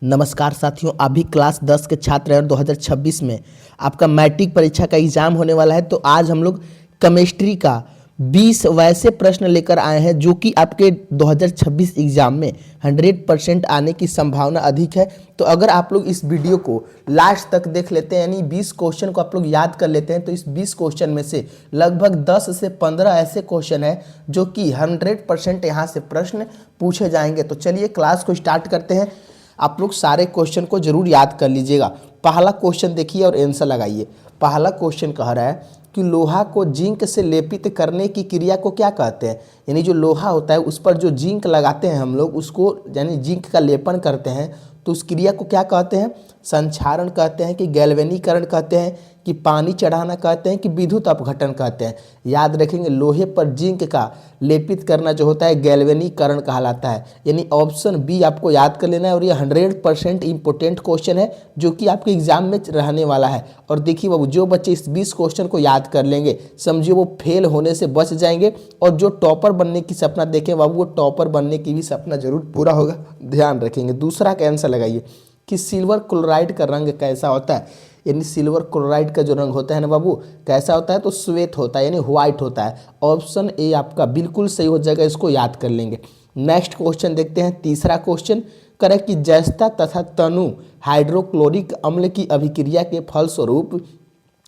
नमस्कार साथियों, आप भी क्लास 10 के छात्र हैं और 2026 में आपका मैट्रिक परीक्षा का एग्जाम होने वाला है। तो आज हम लोग केमिस्ट्री का 20 वैसे प्रश्न लेकर आए हैं जो कि आपके 2026 एग्जाम में 100% आने की संभावना अधिक है। तो अगर आप लोग इस वीडियो को लास्ट तक देख लेते हैं, यानी 20 क्वेश्चन को आप लोग याद कर लेते हैं, तो इस 20 क्वेश्चन में से लगभग 10 से 15 ऐसे क्वेश्चन हैं जो कि 100% यहाँ से प्रश्न पूछे जाएंगे। तो चलिए क्लास को स्टार्ट करते हैं। आप लोग सारे क्वेश्चन को जरूर याद कर लीजिएगा। पहला क्वेश्चन देखिए और आंसर लगाइए। पहला क्वेश्चन कह रहा है कि लोहा को जिंक से लेपित करने की क्रिया को क्या कहते हैं। यानी जो लोहा होता है उस पर जो जिंक लगाते हैं हम लोग, उसको यानी जिंक का लेपन करते हैं, तो उस क्रिया को क्या कहते हैं। संक्षारण कहते हैं कि गैल्वेनीकरण कहते हैं कि पानी चढ़ाना कहते हैं कि विद्युत अपघटन कहते हैं। याद रखेंगे, लोहे पर जिंक का लेपित करना जो होता है गैल्वेनीकरण कहलाता है। यानी ऑप्शन बी आपको याद कर लेना है और ये 100% इंपॉर्टेंट क्वेश्चन है जो कि आपके एग्जाम में रहने वाला है। और देखिए बाबू, जो बच्चे इस 20 क्वेश्चन को याद कर लेंगे समझिए वो फेल होने से बच जाएंगे, और जो टॉपर बनने की सपना देखें बाबू, वो टॉपर बनने की भी सपना जरूर पूरा होगा। ध्यान रखेंगे। दूसरा का आंसर लगाइए कि सिल्वर क्लोराइड का रंग कैसा होता है। यानी सिल्वर क्लोराइड का जो रंग होता है ना बाबू, कैसा होता है, तो श्वेत होता है, यानी व्हाइट होता है। ऑप्शन ए आपका बिल्कुल सही हो जाएगा, इसको याद कर लेंगे। नेक्स्ट क्वेश्चन देखते हैं। तीसरा क्वेश्चन करें कि जस्ता तथा तनु हाइड्रोक्लोरिक अम्ल की अभिक्रिया के फलस्वरूप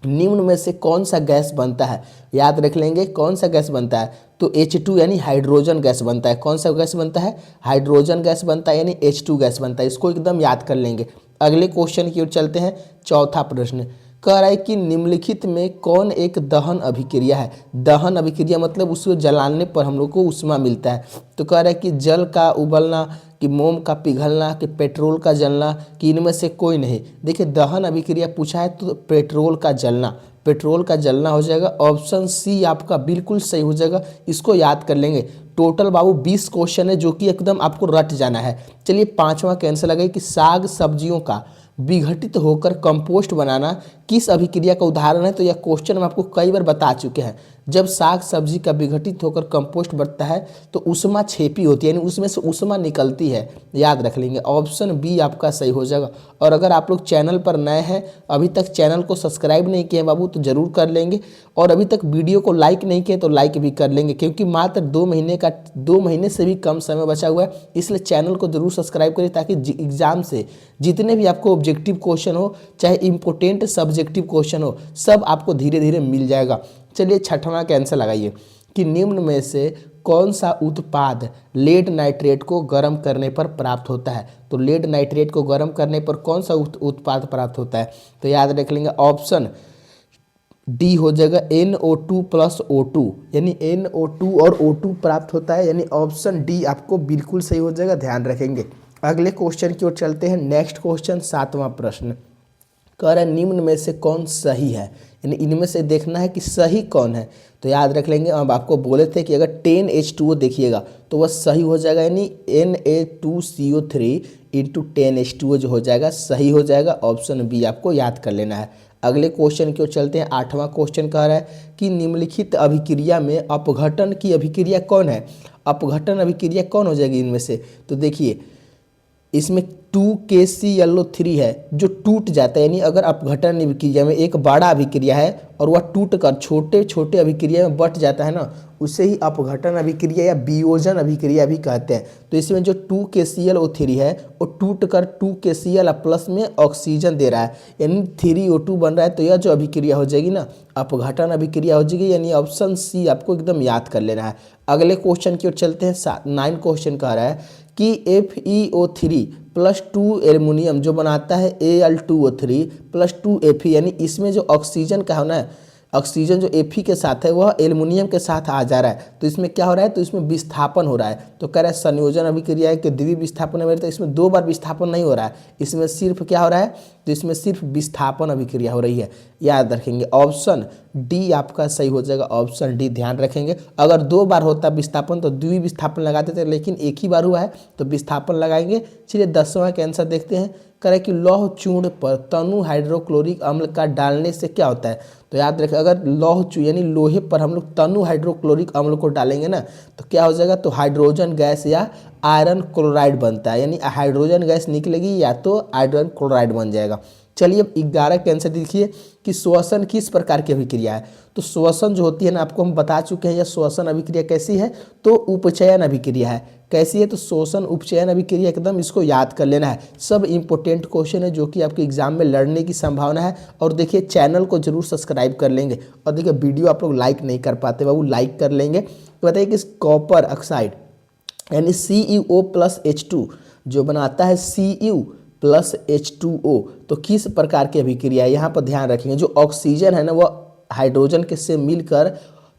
निम्न में से कौन सा गैस बनता है। याद रख लेंगे कौन सा गैस बनता है, तो H2 यानी हाइड्रोजन गैस बनता है। कौन सा गैस बनता है, हाइड्रोजन गैस बनता है, यानी H2 गैस बनता है। इसको एकदम याद कर लेंगे। अगले क्वेश्चन की ओर चलते हैं। चौथा प्रश्न कह रहा है कि निम्नलिखित में कौन एक दहन अभिक्रिया है। दहन अभिक्रिया मतलब उसको जलाने पर हम लोग को ऊष्मा मिलता है। तो कह रहा है कि जल का उबलना, कि मोम का पिघलना, कि पेट्रोल का जलना, कि इनमें से कोई नहीं। देखिए दहन अभिक्रिया पूछा है तो पेट्रोल का जलना, पेट्रोल का जलना हो जाएगा। ऑप्शन सी आपका बिल्कुल सही हो जाएगा, इसको याद कर लेंगे। टोटल बाबू 20 क्वेश्चन है जो कि एकदम आपको रट जाना है। चलिए पांचवा कैंसर लगाइए कि साग सब्जियों का विघटित होकर कंपोस्ट बनाना किस अभिक्रिया का उदाहरण है। तो यह क्वेश्चन हम आपको कई बार बता चुके हैं। जब साग सब्जी का विघटित होकर कंपोस्ट बनता है तो उष्मा छेपी होती है, यानी उसमें से उष्मा निकलती है। याद रख लेंगे। ऑप्शन बी आपका सही हो जाएगा। और अगर आप लोग चैनल पर नए हैं, अभी तक चैनल को सब्सक्राइब नहीं किए बाबू, तो जरूर कर लेंगे। और अभी तक वीडियो को लाइक नहीं किए तो लाइक भी कर लेंगे, क्योंकि मात्र 2 महीने से भी कम समय बचा हुआ है। इसलिए चैनल को जरूर सब्सक्राइब करें ताकि एग्जाम से जितने भी आपको ऑब्जेक्टिव क्वेश्चन हो, चाहे इंपोर्टेंट सब्जेक्टिव क्वेश्चन हो, सब आपको धीरे धीरे मिल जाएगा। चलिए छठवां का आंसर लगाइए कि निम्न में से कौन सा उत्पाद लेड नाइट्रेट को गर्म करने पर प्राप्त होता है। तो लेड नाइट्रेट को गर्म करने पर कौन सा उत्पाद प्राप्त होता है, तो याद रख लेंगे ऑप्शन डी हो जाएगा NO2 प्लस O2, यानी NO2 और O2 प्राप्त होता है। यानी ऑप्शन डी आपको बिल्कुल सही हो जाएगा, ध्यान रखेंगे। अगले क्वेश्चन की ओर चलते हैं। नेक्स्ट क्वेश्चन सातवां प्रश्न कह रहा है निम्न में से कौन सही है। यानी इनमें से देखना है कि सही कौन है। तो याद रख लेंगे, अब आपको बोले थे कि अगर 10H2O देखिएगा तो वह सही हो जाएगा, यानी Na2CO3 इंटू 10H2O जो हो जाएगा सही हो जाएगा। ऑप्शन बी आपको याद कर लेना है। अगले क्वेश्चन की ओर चलते हैं। आठवां क्वेश्चन कह रहा है कि निम्नलिखित अभिक्रिया में अपघटन की अभिक्रिया कौन है। अपघटन अभिक्रिया कौन हो जाएगी इनमें से, तो देखिए इसमें 2KClO3 है जो टूट जाता है। यानी अगर अपघटन अभिक्रिया में एक बड़ा अभिक्रिया है और वह टूट कर छोटे छोटे अभिक्रिया में बट जाता है ना, उसे ही अपघटन अभिक्रिया या वियोजन अभिक्रिया भी कहते हैं। तो इसमें जो 2KClO3 है वो टूट कर 2KCl प्लस में ऑक्सीजन दे रहा है, यानी 3O2 बन रहा है। तो यह जो अभिक्रिया हो जाएगी ना, अपघटन अभिक्रिया हो जाएगी। यानी ऑप्शन सी आपको एकदम याद कर लेना है। अगले क्वेश्चन की ओर चलते हैं। 9 क्वेश्चन कह रहा है कि FeO3 प्लस 2 एल्युमिनियम जो बनाता है Al2O3 प्लस 2 Fe, यानी इसमें जो ऑक्सीजन का होना है, ऑक्सीजन जो Fe के साथ है वह एल्युमिनियम के साथ आ जा रहा है। तो इसमें क्या हो रहा है, तो इसमें विस्थापन हो रहा है। तो कह रहा है संयोजन अभिक्रिया है कि द्वितीय विस्थापन है, तो इसमें 2 बार विस्थापन नहीं हो रहा है, इसमें सिर्फ क्या हो रहा है, तो इसमें सिर्फ विस्थापन अभिक्रिया हो रही है। याद रखेंगे ऑप्शन डी आपका सही हो जाएगा। ऑप्शन डी ध्यान रखेंगे। अगर 2 बार होता विस्थापन तो द्वितीय विस्थापन लगाते थे, लेकिन एक ही बार हुआ है तो विस्थापन लगाएंगे। चलिए 10वां का आंसर देखते हैं करे कि लौह चूर्ण पर तनु हाइड्रोक्लोरिक अम्ल का डालने से क्या होता है। तो याद रखें, अगर लौह चूर्ण यानी लोहे पर हम लोग तनु हाइड्रोक्लोरिक अम्ल को डालेंगे ना तो क्या हो जाएगा, तो हाइड्रोजन गैस या आयरन क्लोराइड बनता है, यानी हाइड्रोजन गैस निकलेगी या तो आयरन क्लोराइड बन जाएगा। चलिए अब 11 के आंसर देखिए कि श्वसन किस प्रकार की अभिक्रिया है। तो श्वसन जो होती है ना, आपको हम बता चुके हैं, यह श्वसन अभिक्रिया कैसी है, तो उपचयन अभिक्रिया है। कैसी है, तो श्वसन उपचयन अभिक्रिया, एकदम इसको याद कर लेना है। सब इंपॉर्टेंट क्वेश्चन है जो कि आपके एग्जाम में लड़ने की संभावना है। और देखिए चैनल को जरूर सब्सक्राइब कर लेंगे। और देखिए वीडियो आप लोग लाइक नहीं कर पाते बाबू, लाइक कर लेंगे। तो बताइए कि कॉपर ऑक्साइड यानी CuO+H2 जो बनाता है Cu+H2O, तो किस प्रकार की अभिक्रिया है, यहाँ पर ध्यान रखेंगे। जो ऑक्सीजन है ना वो हाइड्रोजन के से मिलकर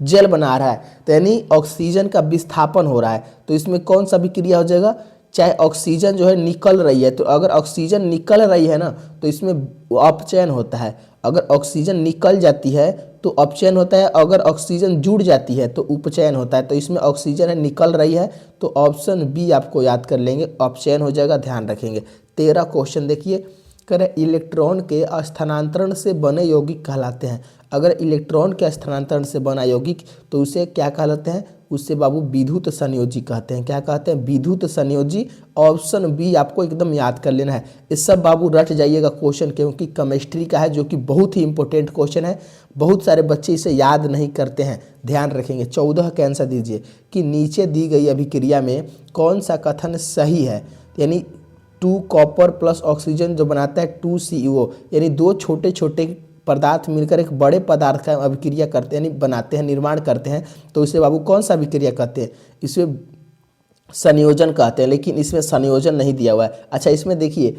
जल बना रहा है, तो यानी ऑक्सीजन का विस्थापन हो रहा है। तो इसमें कौन सा अभिक्रिया हो जाएगा, चाहे ऑक्सीजन जो है निकल रही है, तो अगर ऑक्सीजन निकल रही है ना तो इसमें अपचयन होता है। अगर ऑक्सीजन निकल जाती है तो अपचयन होता है, अगर ऑक्सीजन जुड़ जाती है तो उपचयन होता है। तो इसमें ऑक्सीजन है निकल रही है, तो ऑप्शन बी आपको याद कर लेंगे, अपचयन हो जाएगा, ध्यान रखेंगे। 13 क्वेश्चन देखिए, करें इलेक्ट्रॉन के स्थानांतरण से बने यौगिक कहलाते हैं। अगर इलेक्ट्रॉन के स्थानांतरण से बना यौगिक तो उसे क्या कहलाते हैं, उससे बाबू विद्युत संयोजी कहते हैं। क्या कहते हैं, विद्युत संयोजी। ऑप्शन बी आपको एकदम याद कर लेना है। इस सब बाबू रट जाइएगा क्वेश्चन, क्योंकि केमिस्ट्री का है जो कि बहुत ही इंपॉर्टेंट क्वेश्चन है। बहुत सारे बच्चे इसे याद नहीं करते हैं, ध्यान रखेंगे। 14 का आंसर दीजिए कि नीचे दी गई अभिक्रिया में कौन सा कथन सही है, यानी 2 कॉपर प्लस ऑक्सीजन जो बनाता है 2 CuO, यानी दो छोटे छोटे पदार्थ मिलकर एक बड़े पदार्थ का अभिक्रिया करते हैं, यानी बनाते हैं, निर्माण करते हैं। तो इसे बाबू कौन सा अभिक्रिया कहते हैं, इसे संयोजन कहते हैं, लेकिन इसमें संयोजन नहीं दिया हुआ है। अच्छा इसमें देखिए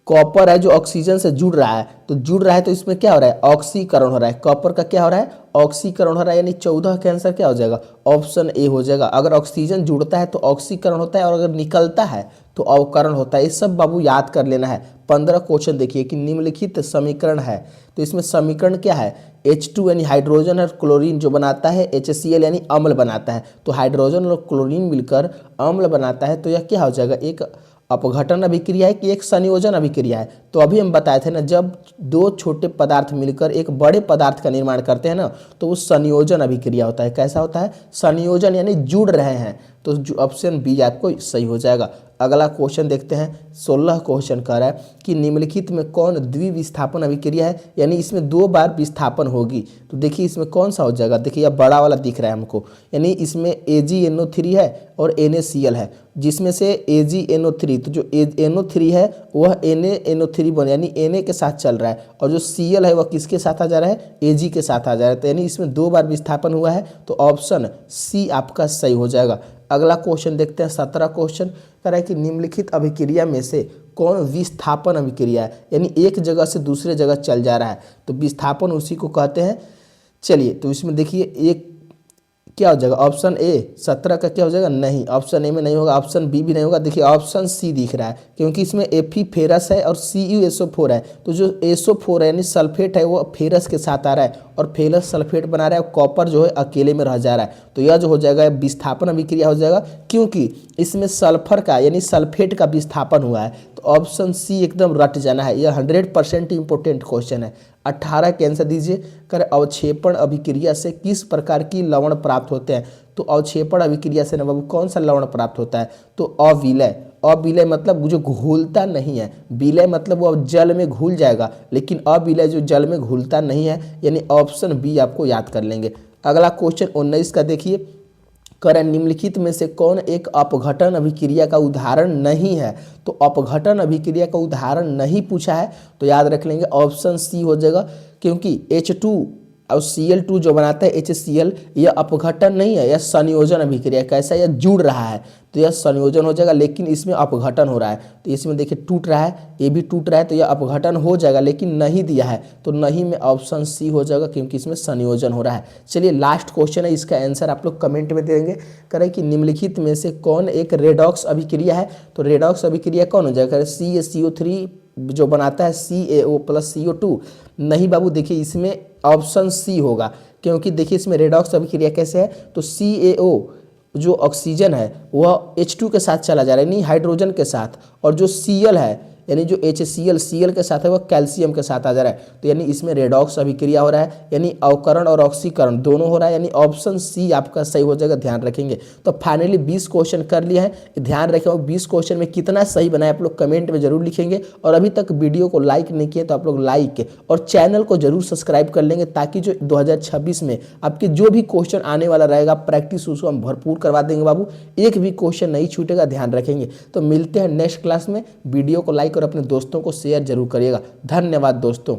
कॉपर है जो ऑक्सीजन से जुड़ रहा है, तो जुड़ रहा है तो इसमें क्या हो रहा है, ऑक्सीकरण हो रहा है। कॉपर का क्या हो रहा है, ऑक्सीकरण हो रहा है, यानी 14 का आंसर क्या हो जाएगा, ऑप्शन ए हो जाएगा। अगर ऑक्सीजन जुड़ता है तो ऑक्सीकरण होता है, और अगर निकलता है तो अवकरण होता है। ये सब बाबू याद कर लेना है। 15 क्वेश्चन देखिए कि निम्नलिखित समीकरण है, तो इसमें समीकरण क्या है, H2 यानी हाइड्रोजन और क्लोरीन जो बनाता है, HCl यानी अम्ल बनाता है। तो हाइड्रोजन और क्लोरीन मिलकर अम्ल बनाता है, तो यह क्या हो जाएगा, एक अपघटन अभिक्रिया है कि एक संयोजन अभिक्रिया है। तो अभी हम बताए थे ना, जब दो छोटे पदार्थ मिलकर एक बड़े पदार्थ का निर्माण करते हैं ना तो वो संयोजन अभिक्रिया होता है। कैसा होता है, संयोजन यानी जुड़ रहे हैं। तो ऑप्शन बी आपको सही हो जाएगा। अगला क्वेश्चन देखते हैं। 16 क्वेश्चन कह रहा है कि निम्नलिखित में कौन द्विविस्थापन अभिक्रिया है, यानी इसमें 2 बार विस्थापन होगी। तो देखिए इसमें कौन सा हो जाएगा, देखिए यह बड़ा वाला दिख रहा है हमको, यानी इसमें AgNO3 है और NaCl है, जिसमें से AgNO3, तो जो NO3 है वह NaNO3 बन, यानी Na के साथ चल रहा है, और जो Cl है वह किसके साथ आ जा रहा है, Ag के साथ आ जा रहा है। तो यानी इसमें 2 बार विस्थापन हुआ है, तो ऑप्शन सी आपका सही हो जाएगा। अगला क्वेश्चन देखते हैं। 17 क्वेश्चन कह रहा है कि निम्नलिखित अभिक्रिया में से कौन विस्थापन अभिक्रिया है, यानी एक जगह से दूसरे जगह चल जा रहा है, तो विस्थापन उसी को कहते हैं। चलिए तो इसमें देखिए एक क्या हो जाएगा, ऑप्शन ए 17 का क्या हो जाएगा, नहीं, ऑप्शन ए में नहीं होगा, ऑप्शन बी भी नहीं होगा। देखिए ऑप्शन सी दिख रहा है, क्योंकि इसमें Fe फेरस है और CuSO4 है, तो जो SO4 है यानी सल्फेट है वो फेरस के साथ आ रहा है, और फेरस सल्फेट बना रहा है, और कॉपर जो है अकेले में रह जा रहा है। तो यह जो हो जाएगा विस्थापन अभिक्रिया हो जाएगा, क्योंकि इसमें सल्फर का यानी सल्फेट का विस्थापन हुआ है। तो ऑप्शन सी एकदम रट जाना है, यह 100% इंपॉर्टेंट क्वेश्चन है। 18 के आंसर दीजिए। कर अवक्षेपण अभिक्रिया से किस प्रकार की लवण प्राप्त होते हैं। तो अवक्षेपण अभिक्रिया से ना बाबू कौन सा लवण प्राप्त होता है, तो अविलय। अविलय मतलब जो घुलता नहीं है, विलय मतलब वो जल में घुल जाएगा, लेकिन अविलय जो जल में घुलता नहीं है, यानी ऑप्शन बी आपको याद कर लेंगे। अगला क्वेश्चन 19 का देखिए। करें निम्नलिखित में से कौन एक अपघटन अभिक्रिया का उदाहरण नहीं है। तो अपघटन अभिक्रिया का उदाहरण नहीं पूछा है, तो याद रख लेंगे ऑप्शन सी हो जाएगा, क्योंकि H2 और Cl2 जो बनाता है HCl, यह अपघटन नहीं है, यह संयोजन अभिक्रिया। कैसा, यह जुड़ रहा है, तो यह संयोजन हो जाएगा, लेकिन इसमें अपघटन हो रहा है। तो इसमें देखिए टूट रहा है, ये भी टूट रहा है, तो यह अपघटन हो जाएगा, लेकिन नहीं दिया है, तो नहीं में ऑप्शन सी हो जाएगा, क्योंकि इसमें संयोजन हो रहा है। चलिए लास्ट क्वेश्चन है, इसका आंसर आप लोग कमेंट में देंगे। करें कि निम्नलिखित में से कौन एक रेडॉक्स अभिक्रिया है। तो रेडॉक्स अभिक्रिया कौन हो जाएगा, CaCO3 जो बनाता है CaO+CO2। नहीं बाबू, देखिए इसमें ऑप्शन सी होगा, क्योंकि देखिए इसमें रेडॉक्स अभिक्रिया कैसे है, तो CaO जो ऑक्सीजन है वह H2 के साथ चला जा रहा है, यानी हाइड्रोजन के साथ, और जो Cl है यानी जो HCl Cl के साथ है वो कैल्शियम के साथ आ जा रहा है, तो यानी इसमें रेडॉक्स अभिक्रिया हो रहा है, यानी अवकरण और ऑक्सीकरण दोनों हो रहा है, यानी ऑप्शन सी आपका सही हो जाएगा, ध्यान रखेंगे। तो फाइनली 20 क्वेश्चन कर लिए हैं, ध्यान रखें 20 क्वेश्चन में कितना सही बनाए आप लोग कमेंट में जरूर लिखेंगे, और अभी तक वीडियो को लाइक नहीं किए तो आप लोग लाइक और चैनल को जरूर सब्सक्राइब कर लेंगे, ताकि जो 2026 में आपके जो भी क्वेश्चन आने वाला रहेगा प्रैक्टिस उसको हम भरपूर करवा देंगे बाबू, एक भी क्वेश्चन नहीं छूटेगा, ध्यान रखेंगे। तो मिलते हैं नेक्स्ट क्लास में, वीडियो को लाइक और अपने दोस्तों को शेयर जरूर करिएगा। धन्यवाद दोस्तों।